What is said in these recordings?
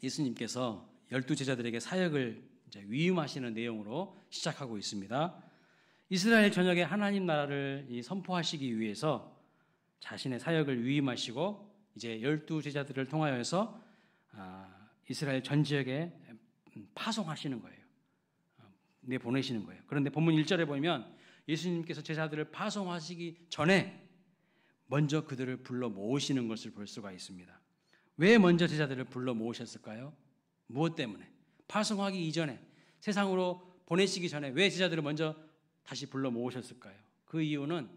예수님께서 12제자들에게 사역을 이제 위임하시는 내용으로 시작하고 있습니다. 이스라엘 전역에 하나님 나라를 선포하시기 위해서 자신의 사역을 위임하시고 이제 12제자들을 통하여서 이스라엘 전 지역에 파송하시는 거예요. 내보내시는 거예요. 그런데 본문 1절에 보면 예수님께서 제자들을 파송하시기 전에 먼저 그들을 불러 모으시는 것을 볼 수가 있습니다. 왜 먼저 제자들을 불러 모으셨을까요? 무엇 때문에? 파송하기 이전에, 세상으로 보내시기 전에 왜 제자들을 먼저 다시 불러 모으셨을까요? 그 이유는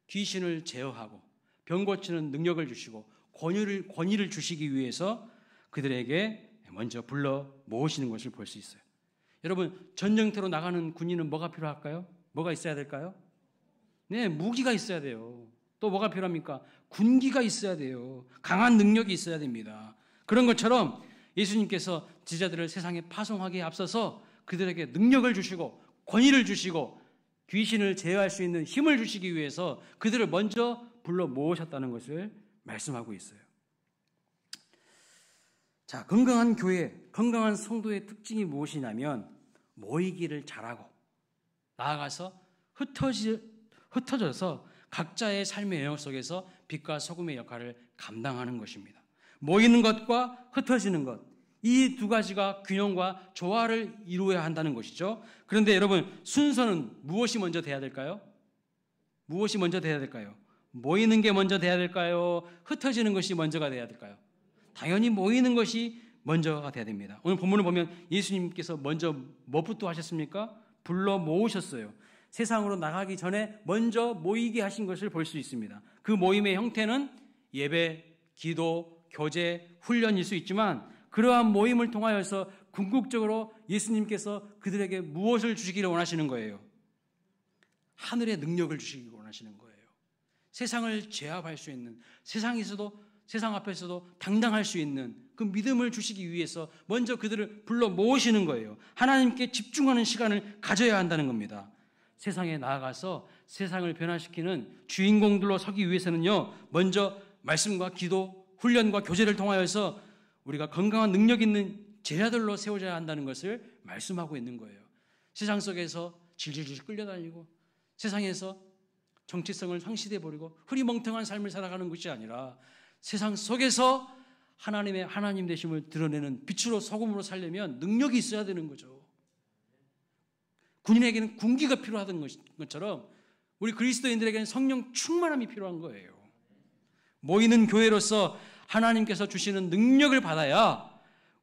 귀신을 제어하고 병 고치는 능력을 주시고 권위를 주시기 위해서 그들에게 먼저 불러 모으시는 것을 볼 수 있어요. 여러분, 전쟁터로 나가는 군인은 뭐가 필요할까요? 뭐가 있어야 될까요? 네, 무기가 있어야 돼요. 또 뭐가 필요합니까? 군기가 있어야 돼요. 강한 능력이 있어야 됩니다. 그런 것처럼 예수님께서 제자들을 세상에 파송하기에 앞서서 그들에게 능력을 주시고 권위를 주시고 귀신을 제어할 수 있는 힘을 주시기 위해서 그들을 먼저 불러 모으셨다는 것을 말씀하고 있어요. 자, 건강한 교회, 건강한 성도의 특징이 무엇이냐면 모이기를 잘하고 나아가서 흩어져서 각자의 삶의 영역 속에서 빛과 소금의 역할을 감당하는 것입니다. 모이는 것과 흩어지는 것, 이 두 가지가 균형과 조화를 이루어야 한다는 것이죠. 그런데 여러분, 순서는 무엇이 먼저 돼야 될까요? 무엇이 먼저 돼야 될까요? 모이는 게 먼저 돼야 될까요? 흩어지는 것이 먼저가 돼야 될까요? 당연히 모이는 것이 먼저가 돼야 됩니다. 오늘 본문을 보면 예수님께서 먼저 무엇부터 하셨습니까? 불러 모으셨어요. 세상으로 나가기 전에 먼저 모이게 하신 것을 볼 수 있습니다. 그 모임의 형태는 예배, 기도, 교제, 훈련일 수 있지만 그러한 모임을 통하여서 궁극적으로 예수님께서 그들에게 무엇을 주시기를 원하시는 거예요? 하늘의 능력을 주시기를 원하시는 거예요. 세상을 제압할 수 있는, 세상 앞에서도 당당할 수 있는 그 믿음을 주시기 위해서 먼저 그들을 불러 모으시는 거예요. 하나님께 집중하는 시간을 가져야 한다는 겁니다. 세상에 나아가서 세상을 변화시키는 주인공들로 서기 위해서는요, 먼저 말씀과 기도, 훈련과 교제를 통하여서 우리가 건강한 능력 있는 제자들로 세워져야 한다는 것을 말씀하고 있는 거예요. 세상 속에서 질질질 끌려다니고 세상에서 정체성을 상실해버리고 흐리멍텅한 삶을 살아가는 것이 아니라 세상 속에서 하나님 되심을 드러내는 빛으로 소금으로 살려면 능력이 있어야 되는 거죠. 군인에게는 군기가 필요하던 것처럼 우리 그리스도인들에게는 성령 충만함이 필요한 거예요. 모이는 교회로서 하나님께서 주시는 능력을 받아야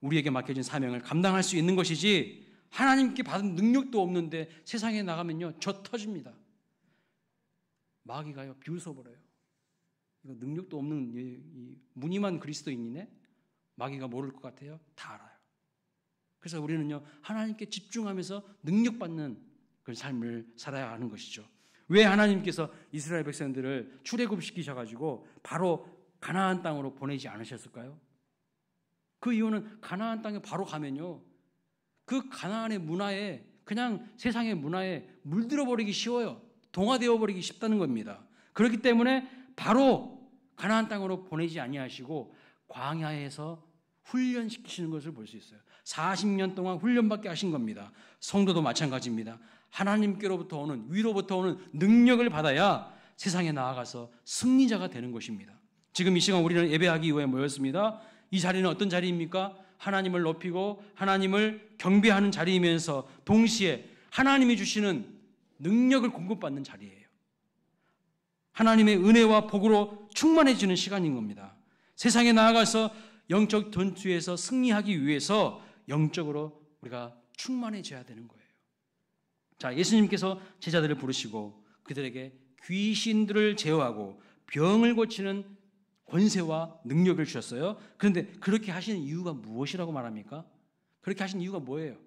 우리에게 맡겨진 사명을 감당할 수 있는 것이지 하나님께 받은 능력도 없는데 세상에 나가면요, 저 터집니다. 마귀가요, 비웃어버려요. 이거 능력도 없는 이 무늬만 그리스도인이네? 마귀가 모를 것 같아요? 다 알아요. 그래서 우리는요, 하나님께 집중하면서 능력받는 그런 삶을 살아야 하는 것이죠. 왜 하나님께서 이스라엘 백성들을 출애굽시키셔가지고 바로 가나안 땅으로 보내지 않으셨을까요? 그 이유는 가나안 땅에 바로 가면요, 그 가나안의 문화에, 그냥 세상의 문화에 물들어버리기 쉬워요. 동화되어버리기 쉽다는 겁니다. 그렇기 때문에 바로 가나안 땅으로 보내지 아니하시고 광야에서 훈련시키시는 것을 볼 수 있어요. 40년 동안 훈련받게 하신 겁니다. 성도도 마찬가지입니다. 하나님께로부터 오는, 위로부터 오는 능력을 받아야 세상에 나아가서 승리자가 되는 것입니다. 지금 이 시간 우리는 예배하기 위해 모였습니다. 이 자리는 어떤 자리입니까? 하나님을 높이고 하나님을 경배하는 자리이면서 동시에 하나님이 주시는 능력을 공급받는 자리예요. 하나님의 은혜와 복으로 충만해지는 시간인 겁니다. 세상에 나아가서 영적 전투에서 승리하기 위해서 영적으로 우리가 충만해져야 되는 거예요. 자, 예수님께서 제자들을 부르시고 그들에게 귀신들을 제어하고 병을 고치는 권세와 능력을 주셨어요. 그런데 그렇게 하시는 이유가 무엇이라고 말합니까? 그렇게 하신 이유가 뭐예요?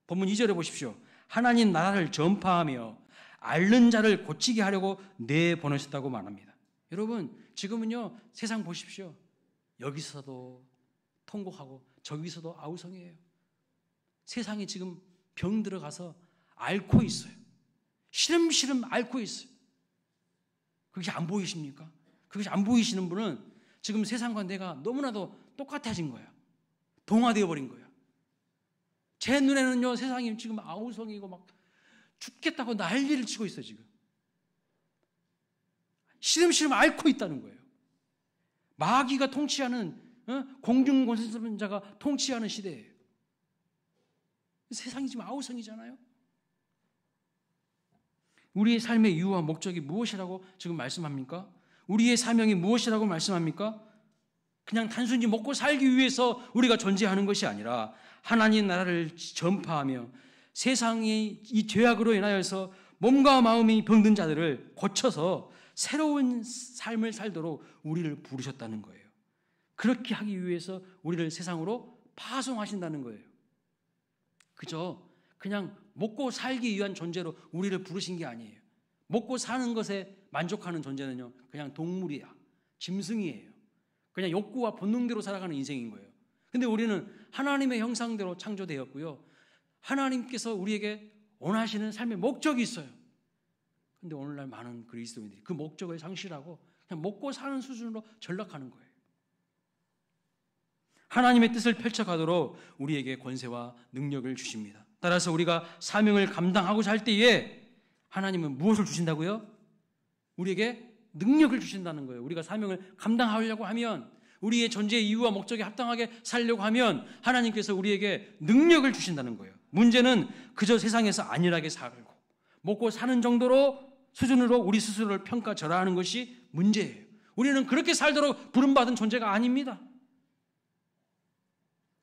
본문 2절에 보십시오. 하나님 나라를 전파하며 앓는 자를 고치게 하려고 내보내셨다고 말합니다. 여러분, 지금은요, 세상 보십시오. 여기서도 통곡하고 저기서도 아우성이에요. 세상이 지금 병 들어가서 앓고 있어요. 시름시름 앓고 있어요. 그것이 안 보이십니까? 그것이 안 보이시는 분은 지금 세상과 내가 너무나도 똑같아진 거예요. 동화되어 버린 거예요. 제 눈에는요, 세상이 지금 아우성이고 막 죽겠다고 난리를 치고 있어요, 지금. 시름시름 앓고 있다는 거예요. 마귀가 통치하는, 공중권세자가 통치하는 시대예요. 세상이 지금 아우성이잖아요. 우리의 삶의 이유와 목적이 무엇이라고 지금 말씀합니까? 우리의 사명이 무엇이라고 말씀합니까? 그냥 단순히 먹고 살기 위해서 우리가 존재하는 것이 아니라 하나님 나라를 전파하며 세상의 이 죄악으로 인하여서 몸과 마음이 병든 자들을 고쳐서 새로운 삶을 살도록 우리를 부르셨다는 거예요. 그렇게 하기 위해서 우리를 세상으로 파송하신다는 거예요. 그저 그냥 먹고 살기 위한 존재로 우리를 부르신 게 아니에요. 먹고 사는 것에 만족하는 존재는요, 그냥 동물이야, 짐승이에요. 그냥 욕구와 본능대로 살아가는 인생인 거예요. 근데 우리는 하나님의 형상대로 창조되었고요, 하나님께서 우리에게 원하시는 삶의 목적이 있어요. 근데 오늘날 많은 그리스도인들이 그 목적을 상실하고 그냥 먹고 사는 수준으로 전락하는 거예요. 하나님의 뜻을 펼쳐가도록 우리에게 권세와 능력을 주십니다. 따라서 우리가 사명을 감당하고자 할 때에 하나님은 무엇을 주신다고요? 우리에게 능력을 주신다는 거예요. 우리가 사명을 감당하려고 하면, 우리의 존재의 이유와 목적에 합당하게 살려고 하면 하나님께서 우리에게 능력을 주신다는 거예요. 문제는 그저 세상에서 안일하게 살고 먹고 사는 정도로 수준으로 우리 스스로를 평가절하하는 것이 문제예요. 우리는 그렇게 살도록 부름받은 존재가 아닙니다.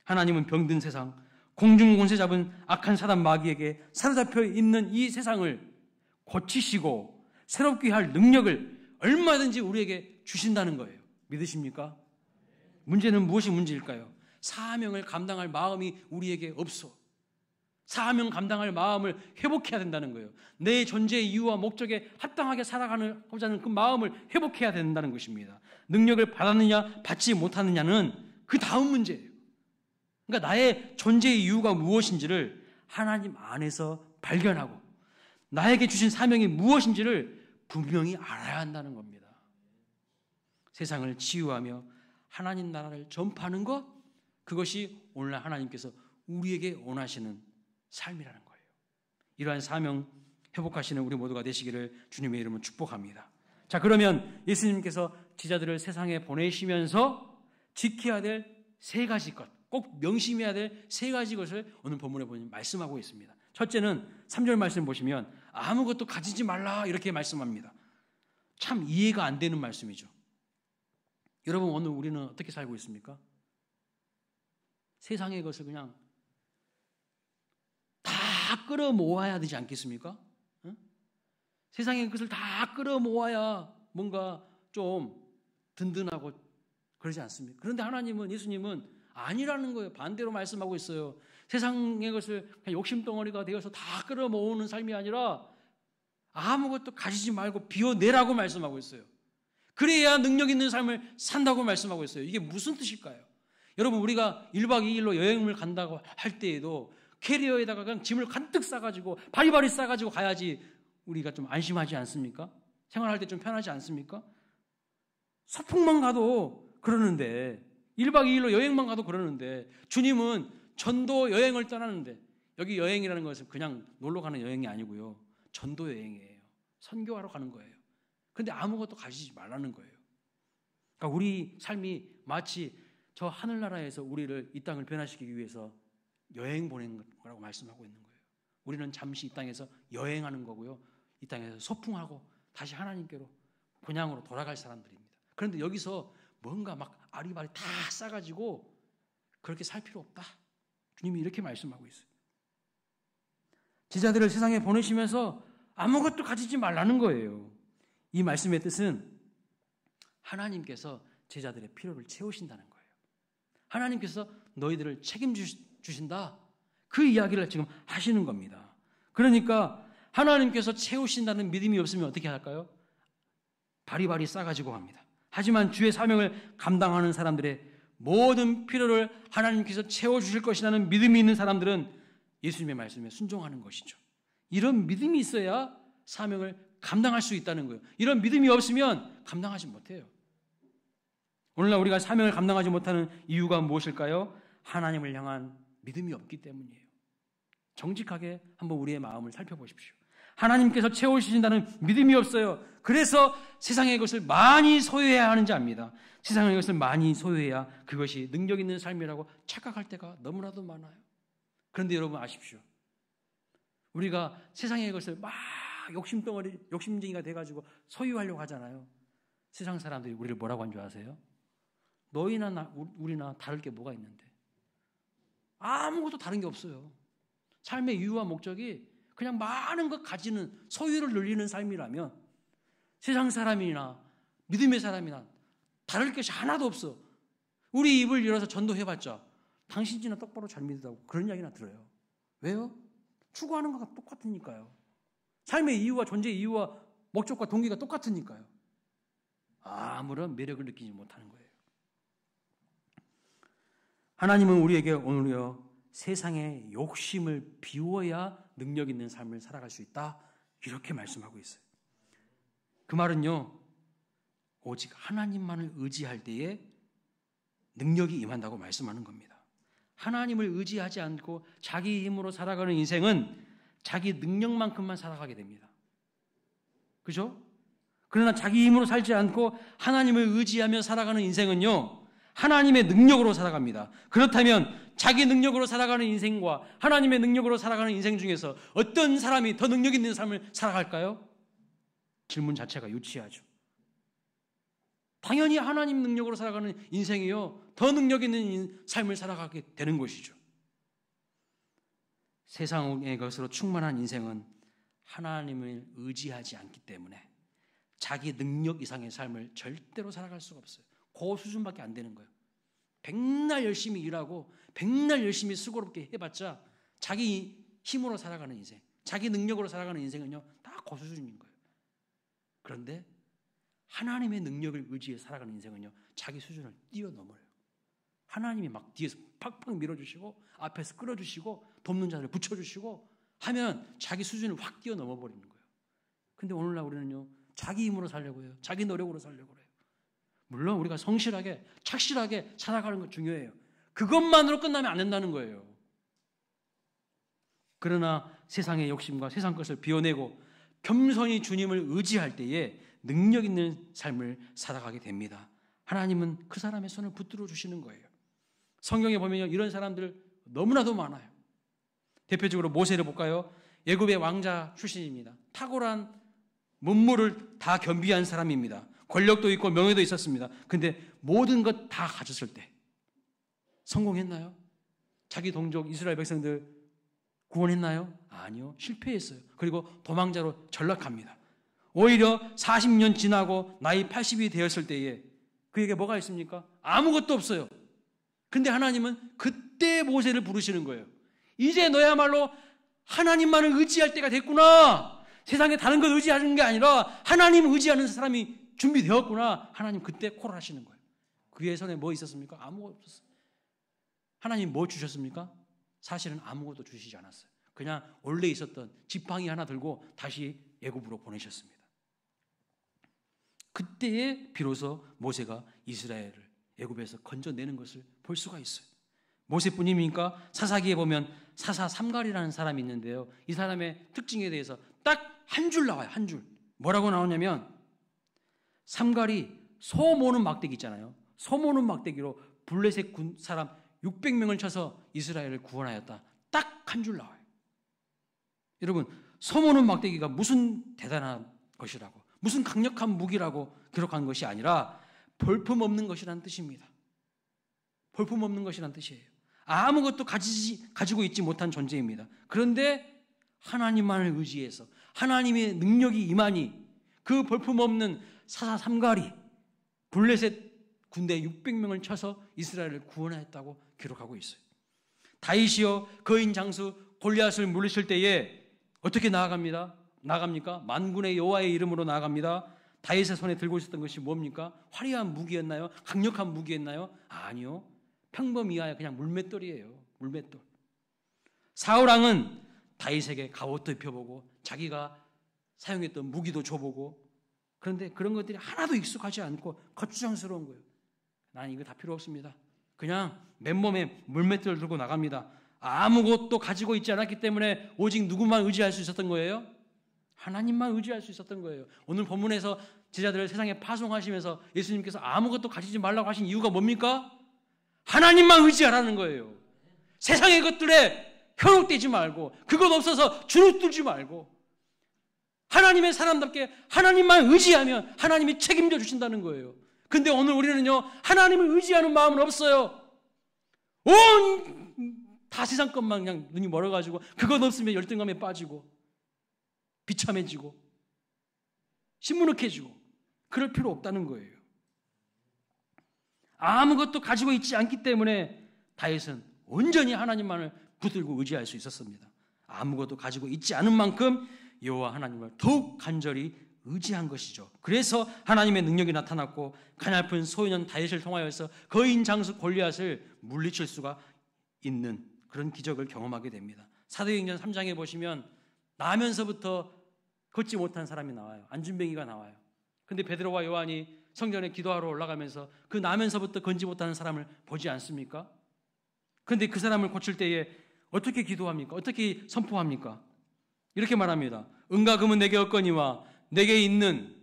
하나님은 병든 세상, 공중 권세 잡은 악한 사단 마귀에게 사로잡혀 있는 이 세상을 고치시고 새롭게 할 능력을 얼마든지 우리에게 주신다는 거예요. 믿으십니까? 문제는 무엇이 문제일까요? 사명을 감당할 마음이 우리에게 없어. 사명 감당할 마음을 회복해야 된다는 거예요. 내 존재의 이유와 목적에 합당하게 살아가고자 하는 그 마음을 회복해야 된다는 것입니다. 능력을 받았느냐 받지 못하느냐는 그 다음 문제예요. 그러니까 나의 존재의 이유가 무엇인지를 하나님 안에서 발견하고 나에게 주신 사명이 무엇인지를 분명히 알아야 한다는 겁니다. 세상을 치유하며 하나님 나라를 전파하는 것, 그것이 오늘날 하나님께서 우리에게 원하시는 삶이라는 거예요. 이러한 사명 회복하시는 우리 모두가 되시기를 주님의 이름으로 축복합니다. 자, 그러면 예수님께서 제자들을 세상에 보내시면서 지켜야 될 세 가지 것, 꼭 명심해야 될 세 가지 것을 오늘 본문에 보면 말씀하고 있습니다. 첫째는 3절 말씀 보시면 아무것도 가지지 말라 이렇게 말씀합니다. 참 이해가 안 되는 말씀이죠. 여러분, 오늘 우리는 어떻게 살고 있습니까? 세상의 것을 그냥 다 끌어모아야 되지 않겠습니까? 응? 세상의 것을 다 끌어모아야 뭔가 좀 든든하고 그러지 않습니까? 그런데 하나님은, 예수님은 아니라는 거예요. 반대로 말씀하고 있어요. 세상의 것을 그냥 욕심덩어리가 되어서 다 끌어모으는 삶이 아니라 아무것도 가지지 말고 비워내라고 말씀하고 있어요. 그래야 능력 있는 삶을 산다고 말씀하고 있어요. 이게 무슨 뜻일까요? 여러분, 우리가 1박 2일로 여행을 간다고 할 때에도 캐리어에다가 그냥 짐을 가득 싸가지고 바리바리 싸가지고 가야지 우리가 좀 안심하지 않습니까? 생활할 때 좀 편하지 않습니까? 소풍만 가도 그러는데, 1박 2일로 여행만 가도 그러는데, 주님은 전도 여행을 떠나는데, 여기 여행이라는 것은 그냥 놀러 가는 여행이 아니고요, 전도 여행이에요. 선교하러 가는 거예요. 그런데 아무것도 가지지 말라는 거예요. 그러니까 우리 삶이 마치 저 하늘나라에서 우리를 이 땅을 변화시키기 위해서 여행 보내는 거라고 말씀하고 있는 거예요. 우리는 잠시 이 땅에서 여행하는 거고요, 이 땅에서 소풍하고 다시 하나님께로 본향으로 돌아갈 사람들입니다. 그런데 여기서 뭔가 막 아리바리 다 싸가지고 그렇게 살 필요 없다. 주님이 이렇게 말씀하고 있어요. 제자들을 세상에 보내시면서 아무것도 가지지 말라는 거예요. 이 말씀의 뜻은 하나님께서 제자들의 필요를 채우신다는 거예요. 하나님께서 너희들을 책임주신다. 그 이야기를 지금 하시는 겁니다. 그러니까 하나님께서 채우신다는 믿음이 없으면 어떻게 할까요? 바리바리 싸가지고 갑니다. 하지만 주의 사명을 감당하는 사람들의 모든 필요를 하나님께서 채워주실 것이라는 믿음이 있는 사람들은 예수님의 말씀에 순종하는 것이죠. 이런 믿음이 있어야 사명을 감당할 수 있다는 거예요. 이런 믿음이 없으면 감당하지 못해요. 오늘날 우리가 사명을 감당하지 못하는 이유가 무엇일까요? 하나님을 향한 믿음이 없기 때문이에요. 정직하게 한번 우리의 마음을 살펴보십시오. 하나님께서 채워주신다는 믿음이 없어요. 그래서 세상의 것을 많이 소유해야 하는지 압니다. 세상의 것을 많이 소유해야 그것이 능력 있는 삶이라고 착각할 때가 너무나도 많아요. 그런데 여러분 아십시오. 우리가 세상의 것을 막 욕심덩어리, 욕심쟁이가 돼가지고 소유하려고 하잖아요. 세상 사람들이 우리를 뭐라고 한 줄 아세요? 너희나 우리나 다를 게 뭐가 있는데? 아무것도 다른 게 없어요. 삶의 이유와 목적이 그냥 많은 것 가지는 소유를 늘리는 삶이라면 세상 사람이나 믿음의 사람이나 다를 것이 하나도 없어. 우리 입을 열어서 전도해봤자 당신이나 똑바로 잘 믿으라고 그런 이야기나 들어요. 왜요? 추구하는 것과 똑같으니까요. 삶의 이유와 존재의 이유와 목적과 동기가 똑같으니까요. 아무런 매력을 느끼지 못하는 거예요. 하나님은 우리에게 오늘요 세상의 욕심을 비워야 능력 있는 삶을 살아갈 수 있다 이렇게 말씀하고 있어요. 그 말은요 오직 하나님만을 의지할 때에 능력이 임한다고 말씀하는 겁니다. 하나님을 의지하지 않고 자기 힘으로 살아가는 인생은 자기 능력만큼만 살아가게 됩니다. 그죠? 그러나 자기 힘으로 살지 않고 하나님을 의지하며 살아가는 인생은요 하나님의 능력으로 살아갑니다. 그렇다면 자기 능력으로 살아가는 인생과 하나님의 능력으로 살아가는 인생 중에서 어떤 사람이 더 능력 있는 삶을 살아갈까요? 질문 자체가 유치하죠. 당연히 하나님 능력으로 살아가는 인생이요 더 능력 있는 삶을 살아가게 되는 것이죠. 세상의 것으로 충만한 인생은 하나님을 의지하지 않기 때문에 자기 능력 이상의 삶을 절대로 살아갈 수가 없어요. 그 수준밖에 안 되는 거예요. 백날 열심히 일하고 백날 열심히 수고롭게 해봤자 자기 힘으로 살아가는 인생, 자기 능력으로 살아가는 인생은요 다 그 수준인 거예요. 그런데 하나님의 능력을 의지해 살아가는 인생은요 자기 수준을 뛰어넘어요. 하나님이 막 뒤에서 팍팍 밀어주시고 앞에서 끌어주시고 돕는 자를 붙여주시고 하면 자기 수준을 확 뛰어넘어 버리는 거예요. 근데 오늘날 우리는요 자기 힘으로 살려고 해요. 자기 노력으로 살려고 해요. 물론 우리가 성실하게 착실하게 살아가는 건 중요해요. 그것만으로 끝나면 안 된다는 거예요. 그러나 세상의 욕심과 세상 것을 비워내고 겸손히 주님을 의지할 때에 능력 있는 삶을 살아가게 됩니다. 하나님은 그 사람의 손을 붙들어 주시는 거예요. 성경에 보면 이런 사람들 너무나도 많아요. 대표적으로 모세를 볼까요? 애굽의 왕자 출신입니다. 탁월한 문물을 다 겸비한 사람입니다. 권력도 있고 명예도 있었습니다. 근데 모든 것 다 가졌을 때 성공했나요? 자기 동족 이스라엘 백성들 구원했나요? 아니요. 실패했어요. 그리고 도망자로 전락합니다. 오히려 40년 지나고 나이 80이 되었을 때에 그에게 뭐가 있습니까? 아무것도 없어요. 근데 하나님은 그때 모세를 부르시는 거예요. 이제 너야말로 하나님만을 의지할 때가 됐구나. 세상에 다른 걸 의지하는 게 아니라 하나님 의지하는 사람이 준비되었구나. 하나님 그때 콜을 하시는 거예요. 그의 손에 뭐 있었습니까? 아무것도 없었어요. 하나님 뭐 주셨습니까? 사실은 아무것도 주시지 않았어요. 그냥 원래 있었던 지팡이 하나 들고 다시 애굽으로 보내셨습니다. 그때에 비로소 모세가 이스라엘을 애굽에서 건져내는 것을 볼 수가 있어요. 모세뿐입니까? 사사기에 보면 사사 삼갈이라는 사람이 있는데요. 이 사람의 특징에 대해서 딱 한 줄 나와요. 한 줄. 뭐라고 나오냐면 삼갈이 소 모는 막대기 있잖아요. 소 모는 막대기로 블레셋 군 사람 600명을 쳐서 이스라엘을 구원하였다. 딱 한 줄 나와요. 여러분, 소 모는 막대기가 무슨 대단한 것이라고, 무슨 강력한 무기라고 기록한 것이 아니라 볼품없는 것이라는 뜻입니다. 볼품없는 것이라는 뜻이에요. 아무것도 가지고 있지 못한 존재입니다. 그런데 하나님만을 의지해서 하나님의 능력이 임하니 그 볼품없는 사사 삼갈이 블레셋 군대 600명을 쳐서 이스라엘을 구원했다고 기록하고 있어요. 다윗이요 거인 장수 골리앗을 물리칠 때에 어떻게 나아갑니까? 만군의 여호와의 이름으로 나아갑니다. 다윗의 손에 들고 있었던 것이 뭡니까? 화려한 무기였나요? 강력한 무기였나요? 아니요. 평범이하여 그냥 물맷돌이에요. 물맷돌. 사울 왕은 다윗에게 갑옷도 입혀보고 자기가 사용했던 무기도 줘보고, 그런데 그런 것들이 하나도 익숙하지 않고 거추장스러운 거예요. 나는 이거 다 필요 없습니다. 그냥 맨몸에 물맷돌을 들고 나갑니다. 아무것도 가지고 있지 않았기 때문에 오직 누구만 의지할 수 있었던 거예요? 하나님만 의지할 수 있었던 거예요. 오늘 본문에서 제자들을 세상에 파송하시면서 예수님께서 아무것도 가지지 말라고 하신 이유가 뭡니까? 하나님만 의지하라는 거예요. 세상의 것들에 현혹되지 말고 그것 없어서 주눅들지 말고 하나님의 사람답게 하나님만 의지하면 하나님이 책임져 주신다는 거예요. 근데 오늘 우리는요, 하나님을 의지하는 마음은 없어요. 다 세상 것만 그냥 눈이 멀어가지고 그것 없으면 열등감에 빠지고 비참해지고 시무룩해지고 그럴 필요 없다는 거예요. 아무것도 가지고 있지 않기 때문에 다윗은 온전히 하나님만을 붙들고 의지할 수 있었습니다. 아무것도 가지고 있지 않은 만큼 여호와 하나님을 더욱 간절히 의지한 것이죠. 그래서 하나님의 능력이 나타났고 가냘픈 소년 다윗을 통하여서 거인 장수 골리앗을 물리칠 수가 있는 그런 기적을 경험하게 됩니다. 사도행전 3장에 보시면 나면서부터 걷지 못한 사람이 나와요. 안준뱅이가 나와요. 근데 베드로와 요한이 성전에 기도하러 올라가면서 그 나면서부터 걷지 못하는 사람을 보지 않습니까? 그런데 그 사람을 고칠 때에 어떻게 기도합니까? 어떻게 선포합니까? 이렇게 말합니다. 은과 금은 내게 없거니와 내게 있는,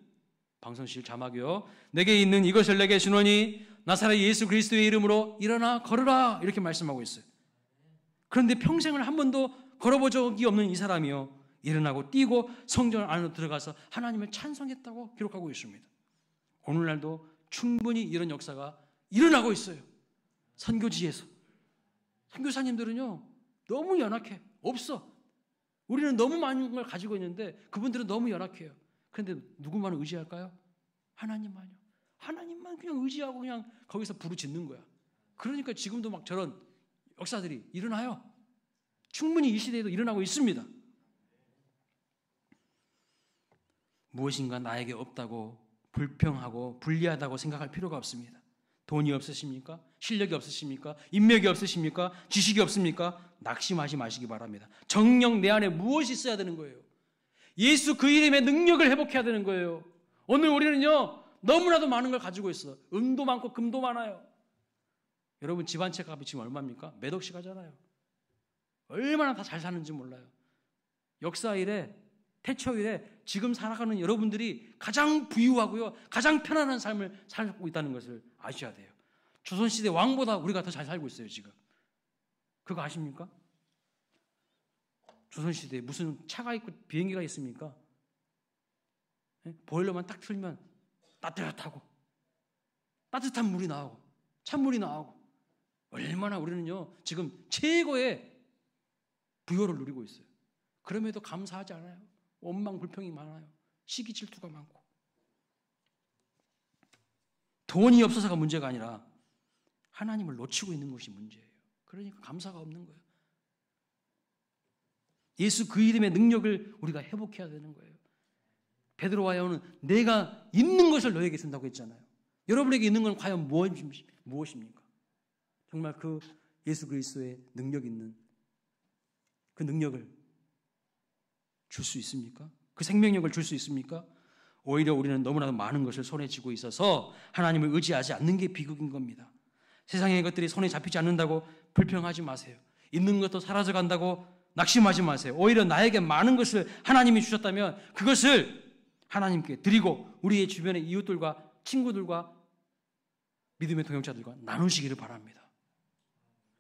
방송실 자막이요, 내게 있는 이것을 내게 주노니 나사렛 예수 그리스도의 이름으로 일어나 걸으라, 이렇게 말씀하고 있어요. 그런데 평생을 한 번도 걸어본 적이 없는 이 사람이요, 일어나고 뛰고 성전 안으로 들어가서 하나님을 찬송했다고 기록하고 있습니다. 오늘날도 충분히 이런 역사가 일어나고 있어요. 선교지에서. 선교사님들은요, 너무 연약해. 없어. 우리는 너무 많은 걸 가지고 있는데 그분들은 너무 연약해요. 그런데 누구만 의지할까요? 하나님만요. 하나님만 그냥 의지하고 그냥 거기서 부르짖는 거야. 그러니까 지금도 막 저런 역사들이 일어나요. 충분히 이 시대에도 일어나고 있습니다. 무엇인가 나에게 없다고 불평하고 불리하다고 생각할 필요가 없습니다. 돈이 없으십니까? 실력이 없으십니까? 인맥이 없으십니까? 지식이 없습니까? 낙심하지 마시기 바랍니다. 정녕 내 안에 무엇이 있어야 되는 거예요? 예수 그 이름의 능력을 회복해야 되는 거예요. 오늘 우리는요, 너무나도 많은 걸 가지고 있어. 은도 많고 금도 많아요. 여러분 집 한 채 값이 지금 얼마입니까? 몇 억씩 하잖아요. 얼마나 다 잘 사는지 몰라요. 역사 이래, 태초 이래 지금 살아가는 여러분들이 가장 부유하고요, 가장 편안한 삶을 살고 있다는 것을 아셔야 돼요. 조선시대 왕보다 우리가 더 잘 살고 있어요 지금. 그거 아십니까? 조선시대에 무슨 차가 있고 비행기가 있습니까? 보일러만 딱 틀면 따뜻하고 따뜻한 물이 나오고 찬물이 나오고, 얼마나 우리는요 지금 최고의 부여를 누리고 있어요. 그럼에도 감사하지 않아요. 원망 불평이 많아요. 시기 질투가 많고. 돈이 없어서가 문제가 아니라 하나님을 놓치고 있는 것이 문제예요. 그러니까 감사가 없는 거예요. 예수 그 이름의 능력을 우리가 회복해야 되는 거예요. 베드로와 요한은 내가 있는 것을 너에게 준다고 했잖아요. 여러분에게 있는 건 과연 무엇입니까? 정말 그 예수 그리스도의 능력 있는 그 능력을 줄 수 있습니까? 그 생명력을 줄 수 있습니까? 오히려 우리는 너무나도 많은 것을 손에 쥐고 있어서 하나님을 의지하지 않는 게 비극인 겁니다. 세상의 것들이 손에 잡히지 않는다고 불평하지 마세요. 있는 것도 사라져간다고 낙심하지 마세요. 오히려 나에게 많은 것을 하나님이 주셨다면 그것을 하나님께 드리고 우리의 주변의 이웃들과 친구들과 믿음의 동역자들과 나누시기를 바랍니다.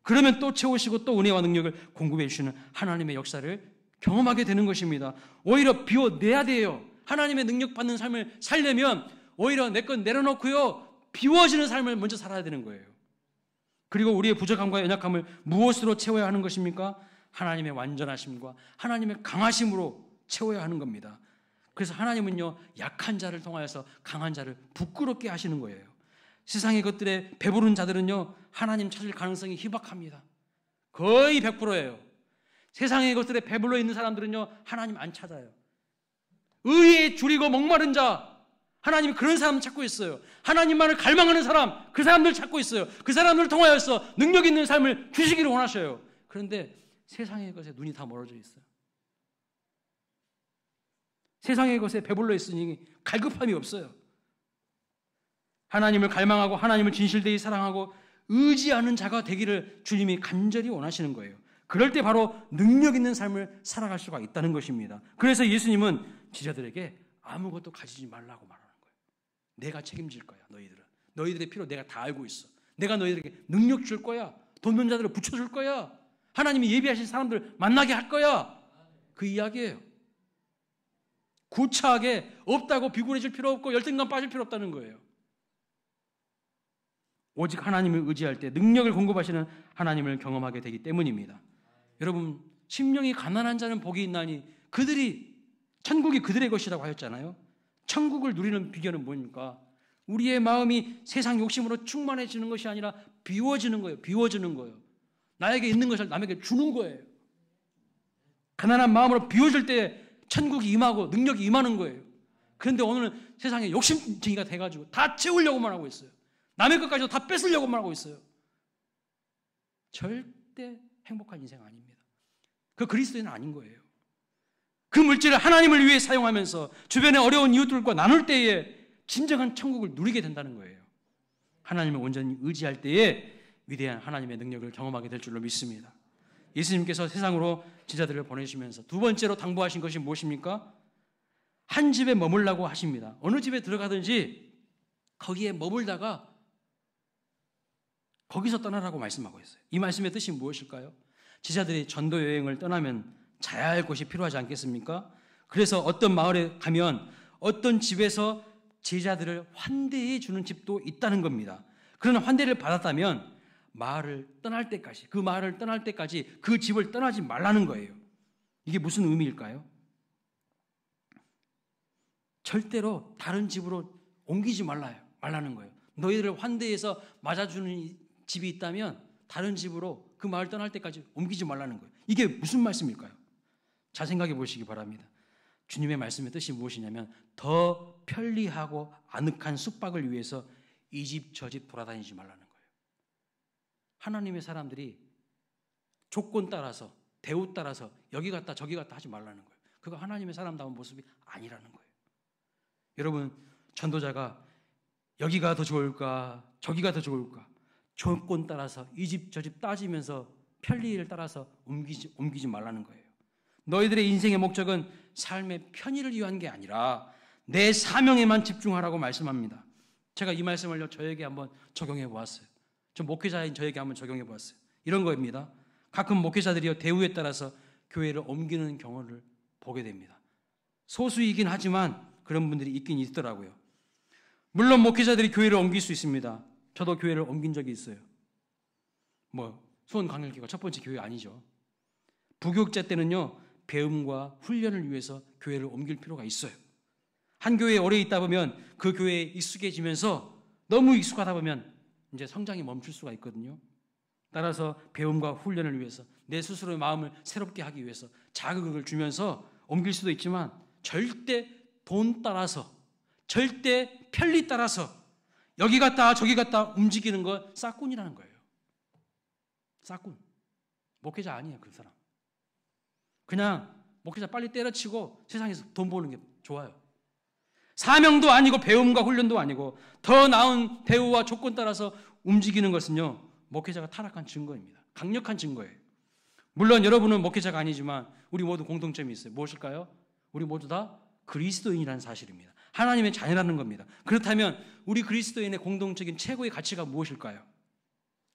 그러면 또 채우시고 또 은혜와 능력을 공급해 주시는 하나님의 역사를 경험하게 되는 것입니다. 오히려 비워내야 돼요. 하나님의 능력 받는 삶을 살려면 오히려 내 건 내려놓고요, 비워지는 삶을 먼저 살아야 되는 거예요. 그리고 우리의 부족함과 연약함을 무엇으로 채워야 하는 것입니까? 하나님의 완전하심과 하나님의 강하심으로 채워야 하는 겁니다. 그래서 하나님은요, 약한 자를 통하여서 강한 자를 부끄럽게 하시는 거예요. 세상의 것들에 배부른 자들은요, 하나님 찾을 가능성이 희박합니다. 거의 100%예요. 세상의 것들에 배불러 있는 사람들은요, 하나님 안 찾아요. 의에 줄이고 목마른 자, 하나님이 그런 사람 찾고 있어요. 하나님만을 갈망하는 사람, 그 사람들 찾고 있어요. 그 사람들을 통하여서 능력 있는 삶을 주시기를 원하셔요. 그런데 세상의 것에 눈이 다 멀어져 있어요. 세상의 것에 배불러 있으니 갈급함이 없어요. 하나님을 갈망하고 하나님을 진실되이 사랑하고 의지하는 자가 되기를 주님이 간절히 원하시는 거예요. 그럴 때 바로 능력 있는 삶을 살아갈 수가 있다는 것입니다. 그래서 예수님은 제자들에게 아무것도 가지지 말라고 말하는 거예요. 내가 책임질 거야, 너희들은. 너희들의 필요 내가 다 알고 있어. 내가 너희들에게 능력 줄 거야. 돈면자들을 붙여줄 거야. 하나님이 예비하신 사람들 만나게 할 거야. 그 이야기예요. 구차하게 없다고 비굴해질 필요 없고 열등감 빠질 필요 없다는 거예요. 오직 하나님을 의지할 때 능력을 공급하시는 하나님을 경험하게 되기 때문입니다. 여러분, 심령이 가난한 자는 복이 있나니 천국이 그들의 것이라고 하였잖아요. 천국을 누리는 비결은 뭡니까? 우리의 마음이 세상 욕심으로 충만해지는 것이 아니라 비워지는 거예요. 비워지는 거예요. 나에게 있는 것을 남에게 주는 거예요. 가난한 마음으로 비워질 때 천국이 임하고 능력이 임하는 거예요. 그런데 오늘은 세상에 욕심쟁이가 돼가지고 다 채우려고만 하고 있어요. 남의 것까지도 다 뺏으려고만 하고 있어요. 절대 행복한 인생 아닙니다. 그 그리스도인은 아닌 거예요. 그 물질을 하나님을 위해 사용하면서 주변의 어려운 이웃들과 나눌 때에 진정한 천국을 누리게 된다는 거예요. 하나님을 온전히 의지할 때에 위대한 하나님의 능력을 경험하게 될 줄로 믿습니다. 예수님께서 세상으로 제자들을 보내시면서 두 번째로 당부하신 것이 무엇입니까? 한 집에 머물라고 하십니다. 어느 집에 들어가든지 거기에 머물다가 거기서 떠나라고 말씀하고 있어요. 이 말씀의 뜻이 무엇일까요? 제자들이 전도 여행을 떠나면 자야 할 곳이 필요하지 않겠습니까? 그래서 어떤 마을에 가면 어떤 집에서 제자들을 환대해 주는 집도 있다는 겁니다. 그러나 환대를 받았다면 마을을 떠날 때까지 그 집을 떠나지 말라는 거예요. 이게 무슨 의미일까요? 절대로 다른 집으로 옮기지 말라는 거예요. 너희들을 환대해서 맞아주는 집이 있다면 다른 집으로 그 마을 떠날 때까지 옮기지 말라는 거예요. 이게 무슨 말씀일까요? 잘 생각해 보시기 바랍니다. 주님의 말씀의 뜻이 무엇이냐면 더 편리하고 아늑한 숙박을 위해서 이 집 저 집 돌아다니지 말라는 거예요. 하나님의 사람들이 조건 따라서 대우 따라서 여기 갔다 저기 갔다 하지 말라는 거예요. 그거 하나님의 사람다운 모습이 아니라는 거예요. 여러분, 전도자가 여기가 더 좋을까 저기가 더 좋을까 조건 따라서 이 집 저 집 따지면서 편리를 따라서 옮기지 말라는 거예요. 너희들의 인생의 목적은 삶의 편의를 위한 게 아니라 내 사명에만 집중하라고 말씀합니다. 제가 이 말씀을 저에게 한번 적용해 보았어요. 저 목회자인 저에게 한번 적용해 보았어요. 이런 거입니다. 가끔 목회자들이 대우에 따라서 교회를 옮기는 경우를 보게 됩니다. 소수이긴 하지만 그런 분들이 있긴 있더라고요. 물론 목회자들이 교회를 옮길 수 있습니다. 저도 교회를 옮긴 적이 있어요. 수원광역교회가 첫 번째 교회 아니죠. 부교육자 때는요, 배움과 훈련을 위해서 교회를 옮길 필요가 있어요. 한 교회에 오래 있다 보면 그 교회에 익숙해지면서 너무 익숙하다 보면 이제 성장이 멈출 수가 있거든요. 따라서 배움과 훈련을 위해서 내 스스로의 마음을 새롭게 하기 위해서 자극을 주면서 옮길 수도 있지만 절대 돈 따라서 절대 편리 따라서 여기 갔다 저기 갔다 움직이는 건 싹군이라는 거예요. 싹군. 목회자 아니에요, 그 사람. 그냥 목회자 빨리 때려치고 세상에서 돈 버는 게 좋아요. 사명도 아니고 배움과 훈련도 아니고 더 나은 대우와 조건 따라서 움직이는 것은요, 목회자가 타락한 증거입니다. 강력한 증거예요. 물론 여러분은 목회자가 아니지만 우리 모두 공통점이 있어요. 무엇일까요? 우리 모두 다 그리스도인이라는 사실입니다. 하나님의 자녀라는 겁니다. 그렇다면 우리 그리스도인의 공동적인 최고의 가치가 무엇일까요?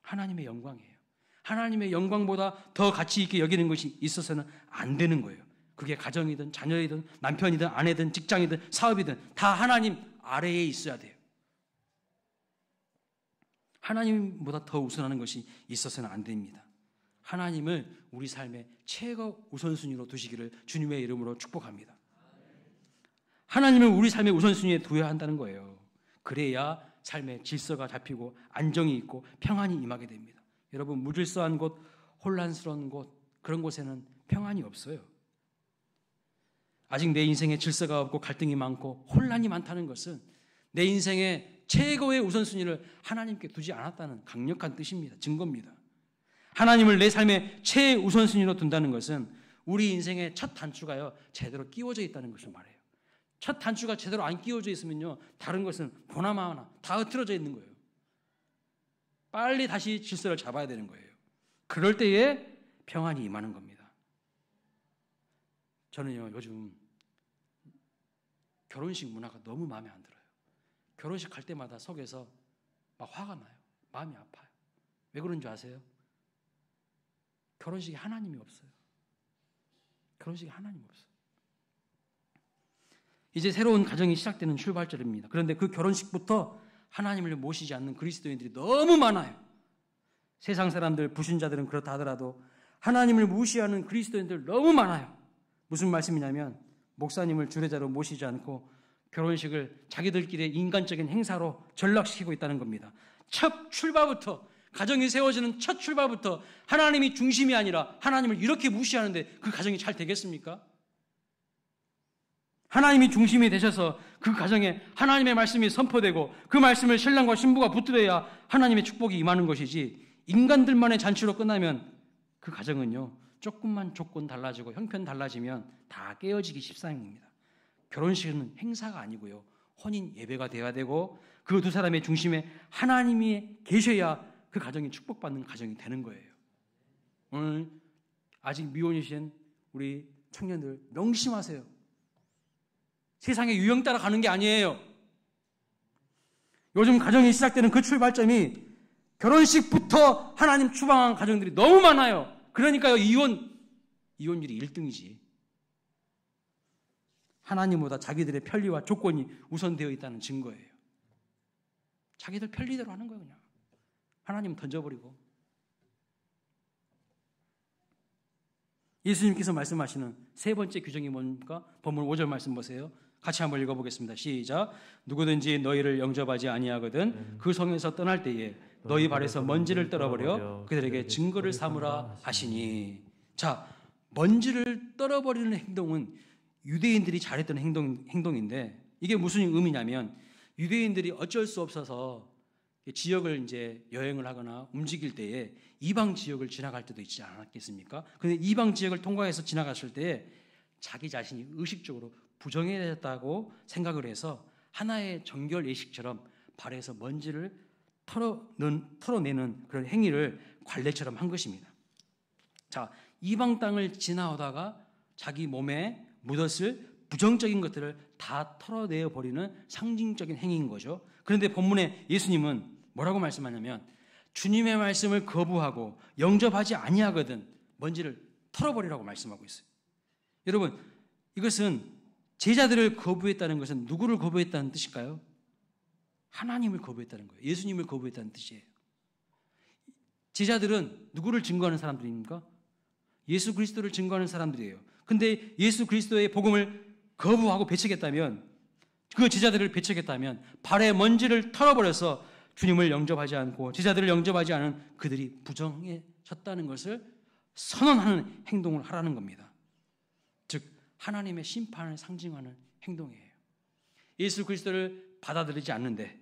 하나님의 영광이에요. 하나님의 영광보다 더 가치 있게 여기는 것이 있어서는 안 되는 거예요. 그게 가정이든 자녀이든 남편이든 아내든 직장이든 사업이든 다 하나님 아래에 있어야 돼요. 하나님보다 더 우선하는 것이 있어서는 안 됩니다. 하나님을 우리 삶의 최고 우선순위로 두시기를 주님의 이름으로 축복합니다. 하나님을 우리 삶의 우선순위에 두어야 한다는 거예요. 그래야 삶의 질서가 잡히고 안정이 있고 평안이 임하게 됩니다. 여러분, 무질서한 곳, 혼란스러운 곳, 그런 곳에는 평안이 없어요. 아직 내 인생에 질서가 없고 갈등이 많고 혼란이 많다는 것은 내 인생의 최고의 우선순위를 하나님께 두지 않았다는 강력한 뜻입니다. 증거입니다. 하나님을 내 삶의 최우선순위로 둔다는 것은 우리 인생의 첫 단추가요, 제대로 끼워져 있다는 것을 말해요. 첫 단추가 제대로 안 끼워져 있으면요, 다른 것은 보나마나 다 흐트러져 있는 거예요. 빨리 다시 질서를 잡아야 되는 거예요. 그럴 때에 평안이 임하는 겁니다. 저는요, 요즘 결혼식 문화가 너무 마음에 안 들어요. 결혼식 갈 때마다 속에서 막 화가 나요. 마음이 아파요. 왜 그런 줄 아세요? 결혼식에 하나님이 없어요. 결혼식에 하나님이 없어요. 이제 새로운 가정이 시작되는 출발점입니다. 그런데 그 결혼식부터 하나님을 모시지 않는 그리스도인들이 너무 많아요. 세상 사람들, 불신자들은 그렇다 하더라도 하나님을 무시하는 그리스도인들 너무 많아요. 무슨 말씀이냐면 목사님을 주례자로 모시지 않고 결혼식을 자기들끼리의 인간적인 행사로 전락시키고 있다는 겁니다. 첫 출발부터, 가정이 세워지는 첫 출발부터 하나님이 중심이 아니라 하나님을 이렇게 무시하는데 그 가정이 잘 되겠습니까? 하나님이 중심이 되셔서 그 가정에 하나님의 말씀이 선포되고 그 말씀을 신랑과 신부가 붙들어야 하나님의 축복이 임하는 것이지, 인간들만의 잔치로 끝나면 그 가정은요, 조금만 조건 달라지고 형편 달라지면 다 깨어지기 십상입니다. 결혼식은 행사가 아니고요, 혼인 예배가 되어야 되고 그 두 사람의 중심에 하나님이 계셔야 그 가정이 축복받는 가정이 되는 거예요. 오늘 아직 미혼이신 우리 청년들 명심하세요. 세상의 유형 따라 가는 게 아니에요. 요즘 가정이 시작되는 그 출발점이 결혼식부터 하나님 추방한 가정들이 너무 많아요. 그러니까요, 이혼율이 1등이지. 하나님보다 자기들의 편리와 조건이 우선되어 있다는 증거예요. 자기들 편리대로 하는 거예요, 그냥. 하나님 던져버리고. 예수님께서 말씀하시는 세 번째 규정이 뭡니까? 본문 5절 말씀 보세요. 같이 한번 읽어보겠습니다. 시작. 누구든지 너희를 영접하지 아니하거든 그 성에서 떠날 때에 너희 발에서 먼지를 떨어버려 그들에게 증거를 삼으라 하시니. 자, 먼지를 떨어버리는 행동은 유대인들이 잘했던 행동인데, 이게 무슨 의미냐면 유대인들이 어쩔 수 없어서 지역을 이제 여행을 하거나 움직일 때에 이방 지역을 지나갈 때도 있지 않았겠습니까? 그런데 이방 지역을 통과해서 지나갔을 때에 자기 자신이 의식적으로 부정해졌다고 생각을 해서 하나의 정결 예식처럼 발에서 먼지를 털어내는 그런 행위를 관례처럼 한 것입니다. 자, 이방 땅을 지나오다가 자기 몸에 묻었을 부정적인 것들을 다 털어내어 버리는 상징적인 행위인 거죠. 그런데 본문에 예수님은 뭐라고 말씀하냐면 주님의 말씀을 거부하고 영접하지 아니하거든 먼지를 털어버리라고 말씀하고 있어요. 여러분, 이것은 제자들을 거부했다는 것은 누구를 거부했다는 뜻일까요? 하나님을 거부했다는 거예요. 예수님을 거부했다는 뜻이에요. 제자들은 누구를 증거하는 사람들입니까? 예수 그리스도를 증거하는 사람들이에요. 근데 예수 그리스도의 복음을 거부하고 배척했다면, 그 제자들을 배척했다면 발에 먼지를 털어버려서 주님을 영접하지 않고 제자들을 영접하지 않은 그들이 부정해졌다는 것을 선언하는 행동을 하라는 겁니다. 즉 하나님의 심판을 상징하는 행동이에요. 예수 그리스도를 받아들이지 않는데,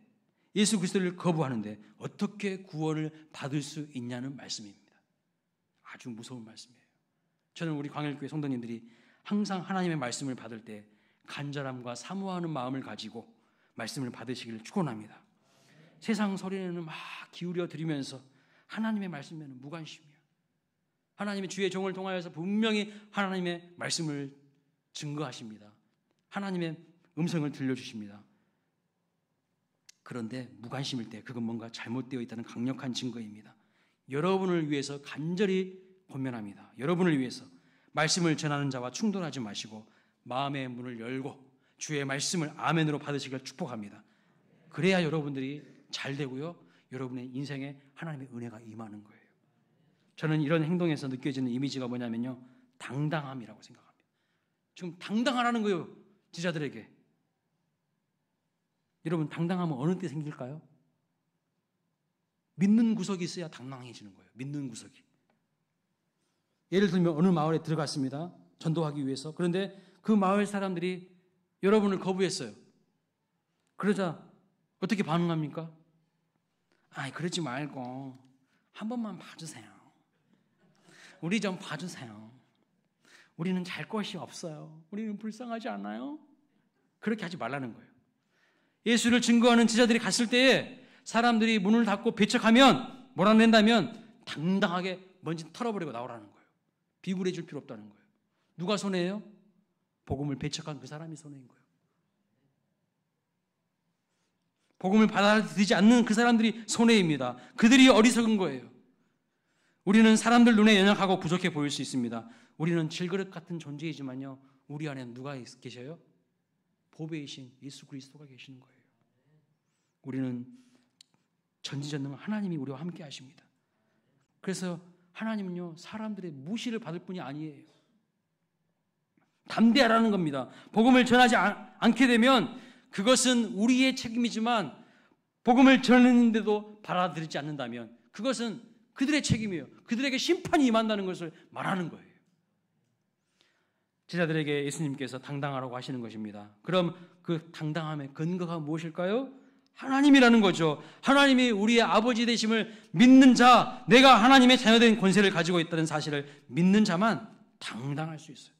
예수 그리스도를 거부하는데 어떻게 구원을 받을 수 있냐는 말씀입니다. 아주 무서운 말씀이에요. 저는 우리 광일교회 성도님들이 항상 하나님의 말씀을 받을 때 간절함과 사모하는 마음을 가지고 말씀을 받으시기를 축원합니다. 세상 소리에는 막 기울여 드리면서 하나님의 말씀에는 무관심이야. 하나님의 주의 종을 통하여서 분명히 하나님의 말씀을 증거하십니다. 하나님의 음성을 들려주십니다. 그런데 무관심일 때 그건 뭔가 잘못되어 있다는 강력한 증거입니다. 여러분을 위해서 간절히 권면합니다. 여러분을 위해서 말씀을 전하는 자와 충돌하지 마시고 마음의 문을 열고 주의 말씀을 아멘으로 받으시길 축복합니다. 그래야 여러분들이 잘 되고요, 여러분의 인생에 하나님의 은혜가 임하는 거예요. 저는 이런 행동에서 느껴지는 이미지가 뭐냐면요, 당당함이라고 생각합니다. 지금 당당하라는 거예요, 제자들에게. 여러분, 당당함은 어느 때 생길까요? 믿는 구석이 있어야 당당해지는 거예요. 믿는 구석이. 예를 들면 어느 마을에 들어갔습니다. 전도하기 위해서. 그런데 그 마을 사람들이 여러분을 거부했어요. 그러자 어떻게 반응합니까? 아이, 그러지 말고 한 번만 봐주세요. 우리 좀 봐주세요. 우리는 잘 것이 없어요. 우리는 불쌍하지 않아요? 그렇게 하지 말라는 거예요. 예수를 증거하는 제자들이 갔을 때에 사람들이 문을 닫고 배척하면, 몰아낸다면 당당하게 먼지 털어버리고 나오라는 거예요. 비굴해질 필요 없다는 거예요. 누가 손해예요? 복음을 배척한 그 사람이 손해인 거예요. 복음을 받아들이지 않는 그 사람들이 손해입니다. 그들이 어리석은 거예요. 우리는 사람들 눈에 연약하고 부족해 보일 수 있습니다. 우리는 질그릇 같은 존재이지만요, 우리 안에 누가 계셔요? 보배이신 예수 그리스도가 계시는 거예요. 우리는 전지전능한 하나님이 우리와 함께 하십니다. 그래서 하나님은요, 사람들의 무시를 받을 뿐이 아니에요. 담대하라는 겁니다. 복음을 전하지 않게 되면 그것은 우리의 책임이지만, 복음을 전했는데도 받아들이지 않는다면 그것은 그들의 책임이에요. 그들에게 심판이 임한다는 것을 말하는 거예요. 제자들에게 예수님께서 당당하라고 하시는 것입니다. 그럼 그 당당함의 근거가 무엇일까요? 하나님이라는 거죠. 하나님이 우리의 아버지 되심을 믿는 자, 내가 하나님의 자녀된 권세를 가지고 있다는 사실을 믿는 자만 당당할 수 있어요.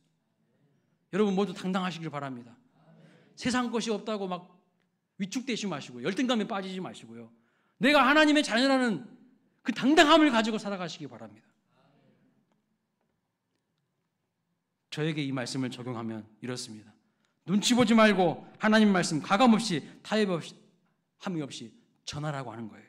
여러분 모두 당당하시길 바랍니다. 세상 것이 없다고 막 위축되지 마시고요. 열등감에 빠지지 마시고요. 내가 하나님의 자녀라는 그 당당함을 가지고 살아가시기 바랍니다. 저에게 이 말씀을 적용하면 이렇습니다. 눈치 보지 말고 하나님 말씀 가감없이 타협 없이 함이 없이 전하라고 하는 거예요.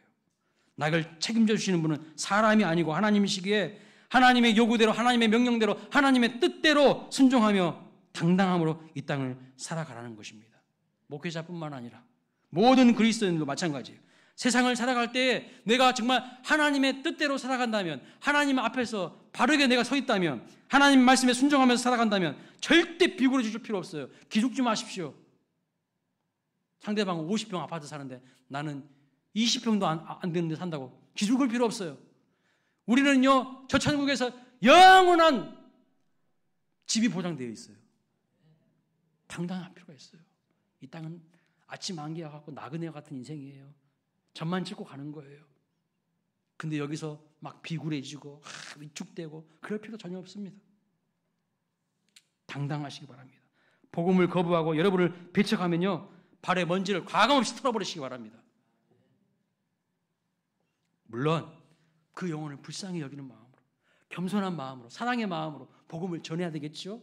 나를 책임져 주시는 분은 사람이 아니고 하나님이시기에 하나님의 요구대로, 하나님의 명령대로, 하나님의 뜻대로 순종하며 당당함으로 이 땅을 살아가라는 것입니다. 목회자뿐만 아니라 모든 그리스도인들도 마찬가지예요. 세상을 살아갈 때 내가 정말 하나님의 뜻대로 살아간다면, 하나님 앞에서 바르게 내가 서 있다면, 하나님 말씀에 순종하면서 살아간다면 절대 비굴해질 필요 없어요. 기죽지 마십시오. 상대방은 50평 아파트 사는데 나는 20평도 안 되는데 산다고 기죽을 필요 없어요. 우리는요, 저 천국에서 영원한 집이 보장되어 있어요. 당당할 필요가 있어요. 이 땅은 아침 안개와 같고 나그네와 같은 인생이에요. 점만 찍고 가는 거예요. 근데 여기서 막 비굴해지고 위축되고 그럴 필요 전혀 없습니다. 당당하시기 바랍니다. 복음을 거부하고 여러분을 배척하면요, 발에 먼지를 과감없이 털어버리시기 바랍니다. 물론 그 영혼을 불쌍히 여기는 마음으로, 겸손한 마음으로, 사랑의 마음으로 복음을 전해야 되겠죠.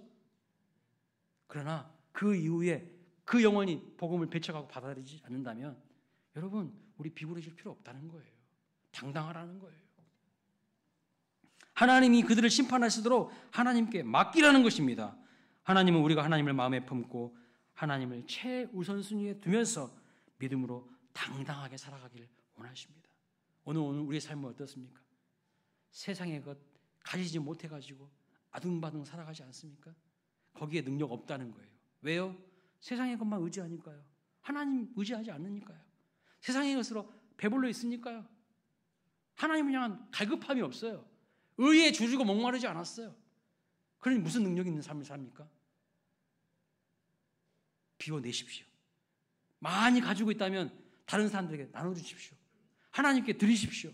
그러나 그 이후에 그 영혼이 복음을 배척하고 받아들이지 않는다면 여러분, 우리 비굴해질 필요 없다는 거예요. 당당하라는 거예요. 하나님이 그들을 심판하시도록 하나님께 맡기라는 것입니다. 하나님은 우리가 하나님을 마음에 품고 하나님을 최우선순위에 두면서 믿음으로 당당하게 살아가기를 원하십니다. 오늘 우리의 삶은 어떻습니까? 세상의 것 가지지 못해가지고 아둥바둥 살아가지 않습니까? 거기에 능력 없다는 거예요. 왜요? 세상의 것만 의지하니까요. 하나님 의지하지 않으니까요. 세상의 것으로 배불러 있으니까요. 하나님을 향한 갈급함이 없어요. 의에 주르고 목마르지 않았어요. 그러니 무슨 능력 있는 삶을 삽니까? 비워내십시오. 많이 가지고 있다면 다른 사람들에게 나눠주십시오. 하나님께 드리십시오.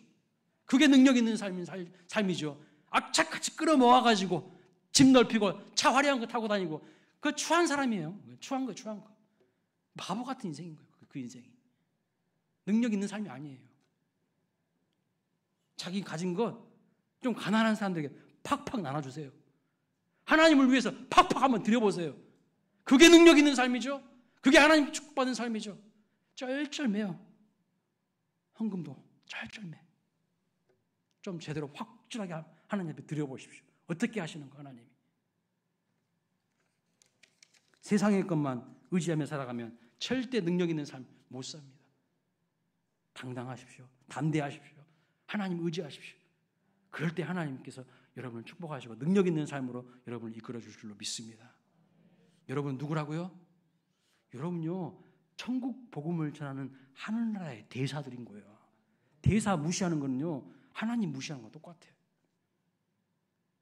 그게 능력 있는 삶이죠. 악착같이 끌어모아가지고 집 넓히고 차 화려한 거 타고 다니고, 그 추한 사람이에요. 추한 거. 바보 같은 인생인 거예요. 그 인생이. 능력 있는 삶이 아니에요. 자기 가진 것 좀 가난한 사람들에게 팍팍 나눠주세요. 하나님을 위해서 팍팍 한번 드려보세요. 그게 능력 있는 삶이죠. 그게 하나님 축복받은 삶이죠. 쩔쩔매요. 헌금도 쩔쩔매. 좀 제대로 확실하게 하나님 앞에 드려보십시오. 어떻게 하시는 거 하나님이. 세상의 것만 의지하며 살아가면 절대 능력 있는 삶 못 삽니다. 당당하십시오. 담대하십시오. 하나님 의지하십시오. 그럴 때 하나님께서 여러분을 축복하시고 능력 있는 삶으로 여러분을 이끌어 줄 줄로 믿습니다. 여러분 누구라고요? 여러분요, 천국 복음을 전하는 하늘나라의 대사들인 거예요. 대사 무시하는 거는요, 하나님 무시하는 거 똑같아요.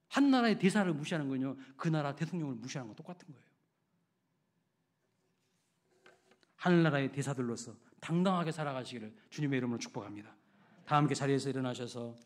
한 나라의 대사를 무시하는 거는요, 그 나라 대통령을 무시하는 거 똑같은 거예요. 하늘나라의 대사들로서 당당하게 살아가시기를 주님의 이름으로 축복합니다. 다 함께 자리에서 일어나셔서